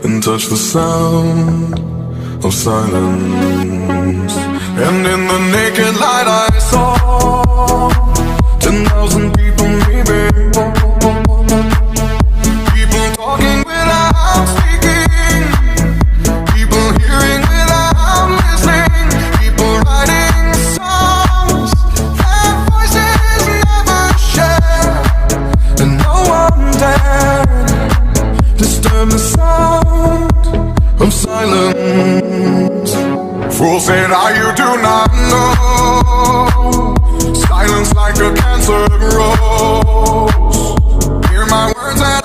and touch the sound of silence. And in the naked light I saw 10,000 people maybe, people talking without speaking, people hearing without listening, people writing songs that voices never share, and no one dared disturb the sound of silence. Fool said, you do not know. Silence like a cancer grows. Hear my words and